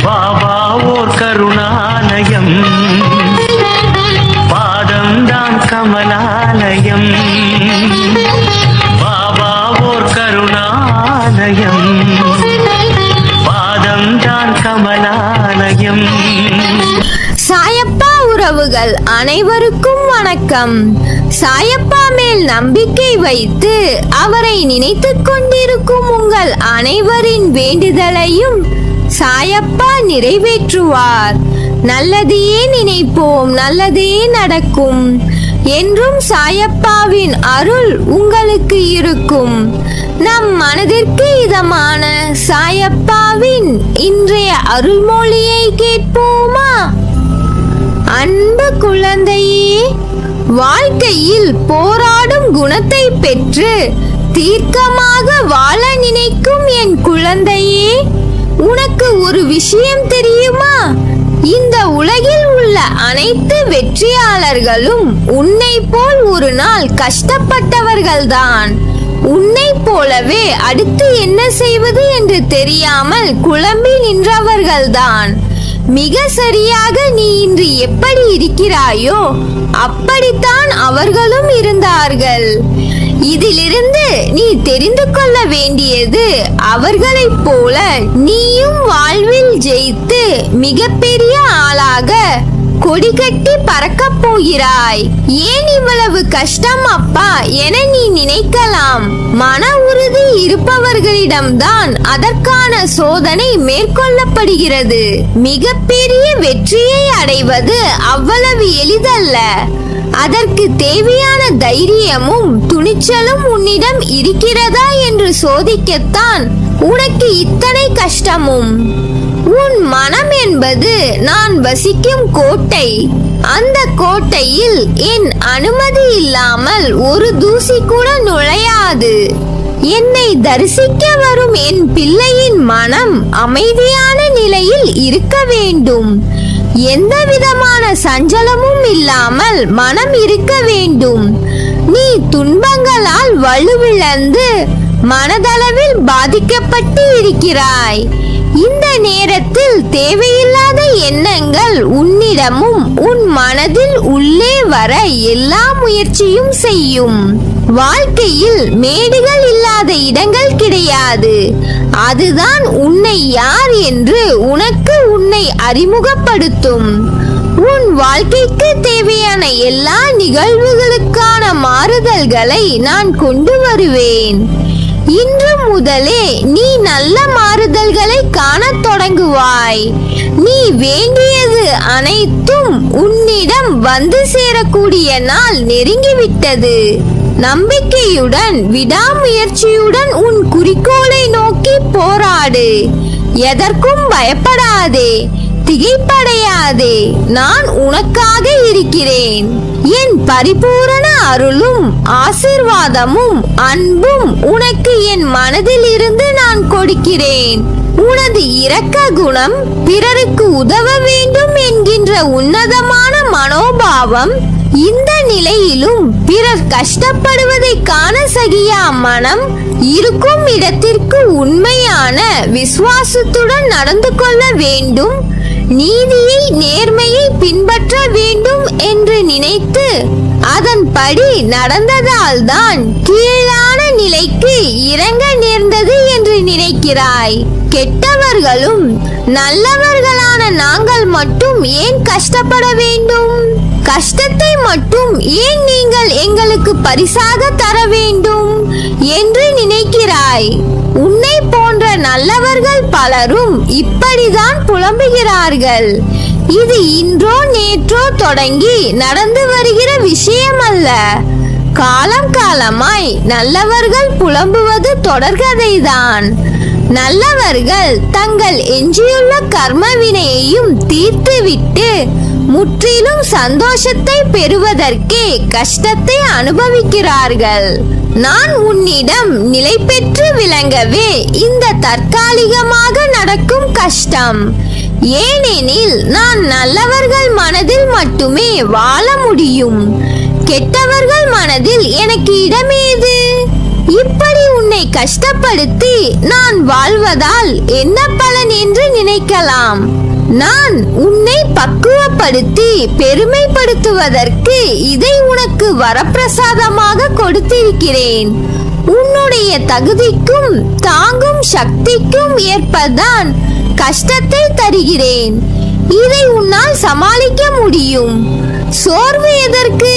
பாபா ஓர் கருணாலயம், பாதம்தான் கமலாலயம். பாபா ஓர் கருணாலயம், பாதம்தான் கமலாலயம். சாயப்பா உறவுகள் அனைவருக்கும் வணக்கம். சாயப்பா மேல் நம்பிக்கை வைத்து அவரை நினைத்துக் கொண்டிருக்கும் உங்கள் அனைவரின் வேண்டுதலையும் சாயப்பா நிறைவேற்றுவார். நல்லதையே நினைப்போம், நல்லதே நடக்கும். என்றும் சாயப்பாவின் அருள் உங்களுக்கு இருக்கும். நம் மனதிற்கு இதமான சாயப்பாவின் இன்றைய அருள்மொழியை கேட்போமா? அன்பு குழந்தையே, வாழ்க்கையில் போராடும் குணத்தை பெற்று தீர்க்கமாக வாழ நினைக்கும் என் குழந்தையே, உனக்கு ஒரு விஷயம் தெரியுமா? இந்த உலகில் உள்ள அனைத்து வெற்றியாளர்களும் உன்னை போல் ஒரு நாள் கஷ்டப்பட்டவர்கள்தான். உன்னை போலவே அடுத்து என்ன செய்வது என்று தெரியாமல் குழம்பி நின்றவர்கள்தான். மிக சரியாக நீ இன்று எப்படி இருக்கிறாயோ அப்படித்தான் அவர்களும் இருந்தார்கள். இதிலிருந்து நீ தெரிந்து கொள்ள வேண்டியது, அவர்களைப் போல நீயும் வாழ்வில் ஜெயித்து மிகப்பெரிய ஆளாக கொடி கட்டி பறக்கப் போகிறாய். ஏன் இவ்வளவு கஷ்டம் அப்பா என நீ நினைக்கலாம். மன உறுதி இருப்பவர்களிடம்தான் அதற்கான சோதனை மேற்கொள்ளப்படுகிறது. மிகப்பெரிய வெற்றியை அடைவது அவ்வளவு எளிதல்ல. அதற்கு தேவையான தைரியமும் துணிச்சலும் உன்னிடம் இருக்கிறதா என்று சோதிக்கத்தான் உனக்கு இத்தனை கஷ்டமும். உன் மனம் என்பது நான் வசிக்கும் கோட்டை. அந்த கோட்டையில் என் அனுமதி இல்லாமல் ஒரு தூசி கூட நுழையாது. என்னை தரிசிக்க வரும் என் பிள்ளையின் மனம் அமைதியான நிலையில் இருக்க வேண்டும். எந்த விதமான சஞ்சலமும் இல்லாமல் மனம் இருக்க வேண்டும். நீ துன்பங்களால் வலுவிழந்து மனதளவில் பாதிக்கப்பட்டு இருக்கிறாய். இந்த நேரத்தில் தேவையில்லாத எண்ணங்கள் உன்னிடமும் உன் மனதில் உள்ளே வர எல்லா முயற்சியும் செய்யும். வாழ்க்கையில் மேடுகள் இல்லாத இடங்கள் கிடையாது. அதுதான் உன்னை யார் என்று உனக்கு உன்னை அறிமுகப்படுத்தும். உன் வாழ்க்கைக்கு தேவையான எல்லா நிகழ்வுகளுக்கான மாறுதல்களை நான் கொண்டு வருவேன். இன்று முதலே நீ நல்ல மாறுதல்களை காணத் தொடங்குவாய். நீ வேண்டியது அனைத்தும் உன்னிடம் வந்து சேரக்கூடிய நாள் நெருங்கிவிட்டது. நம்பிக்கையுடன் விடாமுயற்சியுடன் உன் குறிக்கோளை நோக்கி போராடு. எதற்கும் பயப்படாதே, திகைப்படையாதே. நான் உனக்காக இருக்கிறேன். என் பரிபூரண அருளும் ஆசீர்வாதமும் அன்பும் உனக்கு என் மனதில் இருந்து நான் கொடுக்கிறேன். உனது இரக்க குணம், பிறருக்கு உதவ வேண்டும் என்கின்ற உன்னதமான மனோபாவம், இந்த நிலையிலும் பிறர் கஷ்டப்படுவதை காண சகியா மனம், இருக்கும் இடத்திற்கு உண்மையான விசுவாசத்துடன் நடந்து கொள்ள வேண்டும், நீதியை நேர்மையை பின்பற்ற வேண்டும் என்று நினைத்து அதன்படி நடந்ததால் தான் கீழான நிலைக்கு இறங்க நேர்ந்தது என்று நினைக்கிறாய். கெட்டவர்களும் நல்லவர்களான நாங்கள் மட்டும் ஏன் கஷ்டப்பட வேண்டும்? கஷ்டத்தை மட்டும் ஏன் நீங்கள் எங்களுக்கு பரிசாக தர வேண்டும் என்று நினைக்கிறாய். உன்னை போன்ற நல்லவர்கள் பலரும் இப்படிதான் புலம்புகிறார்கள். இது இன்றோ நேற்றோ தொடங்கி நடந்து வருகிற விஷயம் அல்ல. காலம் காலமாய் நல்லவர்கள் புலம்புவது தொடர்கதைதான். நல்லவர்கள் தங்கள் எஞ்சியுள்ள கர்ம வினையையும் தீர்த்துவிட்டு முற்றிலும் சந்தோஷத்தை பெறுவதற்கே கஷ்டத்தை அனுபவிக்கிறார்கள். நான் உன்னிடம் நிலை பெற்று விளங்கவே இந்த தற்காலிகமாக நடக்கும் கஷ்டம். ஏனெனில் நான் நல்லவர்கள் மனதில் மட்டுமே வாழ முடியும். கெட்டவர்கள் மனதில் எனக்கு இடமேது? இப்படி உன்னை கஷ்டப்படுத்தி நான் வாழ்வதால் என்ன பலன் என்று நினைக்கலாம். நான் உன்னை பக்குவப்படுத்தி பெருமைப்படுத்துவதற்கு இதை உனக்கு வரப்பிரசாதமாக கொடுத்திருக்கிறேன். உன்னுடைய தகுதிக்கும் தாங்கும் சக்திக்கும் ஏற்பதான் கஷ்டத்தை தருகிறேன். இதை உன்னால் சமாளிக்க முடியும். சோர்வு எதற்கு?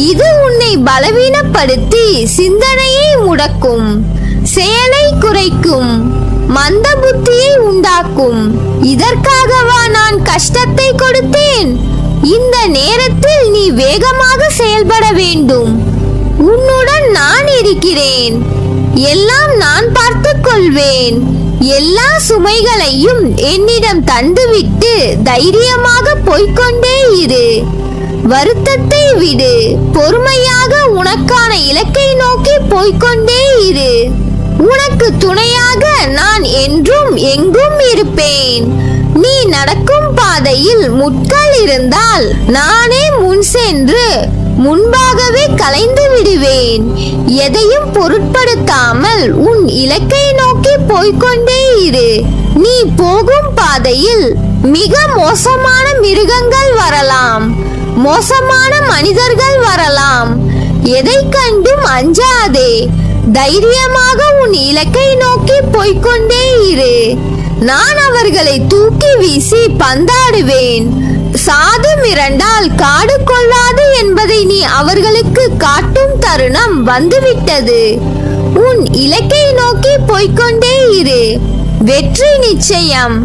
இது உன்னை பலவீனப்படுத்தி சிந்தனையை முடக்கும், செயலை குறைக்கும், மந்த புத்தியை உண்டாக்கும். இதற்காகவா நான் கஷ்டத்தை கொடுத்தேன்? இந்த நேரத்தில் நீ வேகமாக செயல்பட வேண்டும். உன்னுடன் நான் இருக்கிறேன். எல்லாம் நான் பார்த்துக் கொள்வேன். எல்லா சுமைகளையும் என்னிடம் தந்துவிட்டு தைரியமாக போய்க்கொண்டே இரு. வருத்தத்தை விடு. பொறுமையாக உனக்கான இலக்கை நோக்கி போய்க்கொண்டே இரு. உனக்கு துணையாக நான் என்றும் எங்கும் இருப்பேன். நீ நடக்கும் பாதையில் முட்கள் இருந்தால் நானே முன் சென்று முன்பாகவே கலைந்து விடுவேன். எதையும் பொருட்படுத்தாமல் உன் இலக்கை நோக்கி போய்க்கொண்டே இரு. நீ போகும் பாதையில் மிக மோசமான மிருகங்கள் வரலாம், மோசமான மனிதர்கள் வரலாம். எதை கண்டும் அஞ்சாதே. தைரியமாக உன் இலக்கை நோக்கி போய்க்கொண்டே இரு. நான் அவர்களை தூக்கி வீசி பந்தாடுவேன். சாது மிரண்டால் காடு கொள்ளாது என்பதை நீ அவர்களுக்கு காட்டும் தருணம் வந்துவிட்டது. உன் இலக்கை நோக்கி போய்க்கொண்டே இரு. வெற்றி நிச்சயம்.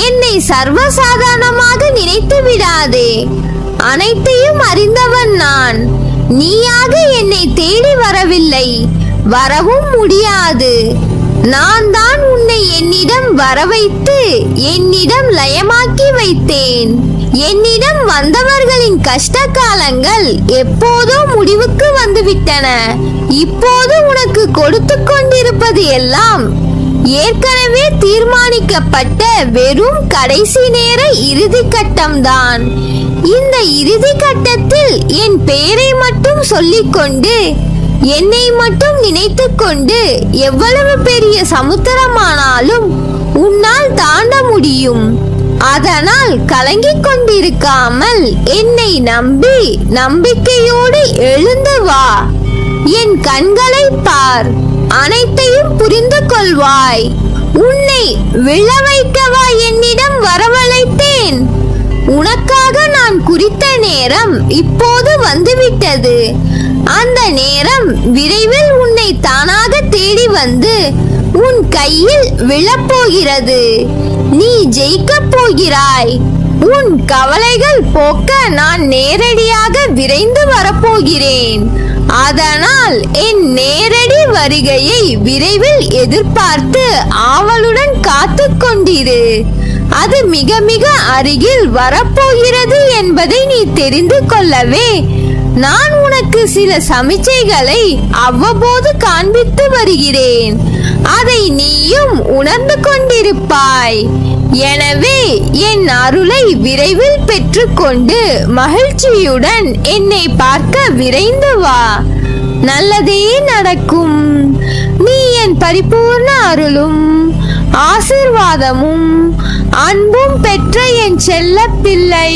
என்னை சர்வசாதாரணமாக நினைத்து விடாதே. அனைத்தையும் அறிந்தவன் நான். நீயாக என்னை தேடி வரவில்லை, வரவும் முடியாது. நான் தான் உன்னை என்னிடம் வரவைத்து என்னிடம் லயமாக்கி வைத்தேன். என்னிடம் வந்தவர்களின் கஷ்ட காலங்கள் எப்போதோ முடிவுக்கு வந்துவிட்டன. இப்போது உனக்கு கொடுத்து கொண்டிருப்பது எல்லாம் ஏற்கனவே தீர்மானிக்கப்பட்ட வெறும் கடைசி நேர இறுதி கட்டம்தான். இந்த இறுதி கட்டத்தில் என் பெயரை மட்டும் சொல்லிக்கொண்டு என்னை மட்டும் நினைத்து கொண்டு எவ்வளவு பெரிய சமுத்திரமானாலும் உன்னால் தாண்ட முடியும். அதனால் கலங்கிக் கொண்டிருக்காமல் என்னை நம்பி நம்பிக்கையோடு எழுந்து வா. என் கண்களை பார், அனைத்தையும் புரிந்து கொள்வாய். உன்னை விழ வைக்கவா என்னிடம் வரவழைத்தேன்? உனக்காக நான் குறித்த நேரம் இப்போது வந்துவிட்டது. அந்த நேரம் விரைவில் உன்னை தானாக தேடி வந்து உன் கையில் விழப்போகிறது. நீ ஜெயிக்கப் போகிறாய். உன் கவலைகள் போக்க நான் நேரடியாக விரைந்து வரப்போகிறேன். அதனால் என் நேரடி வருகையை விரைவில் எதிர்பார்த்து ஆவலுடன் காத்து கொண்டிரு. அது மிக மிக அருகில் வரப்போகிறது என்பதை நீ தெரிந்து கொள்ளவே நான் உனக்கு சில சமிச்சைகளை அவ்வப்போது காண்பித்து வருகிறேன். அதை நீயும் உணர்ந்து கொண்டிருப்பாய். எனவே என் அருளை விரைவில் பெற்றுக்கொண்டு மகிழ்ச்சியுடன் என்னை பார்க்க விரைந்து வா. நல்லதே நடக்கும். நீ என் பரிபூர்ண அருளும் ஆசீர்வாதமும் அன்பும் பெற்ற என் செல்ல பிள்ளை.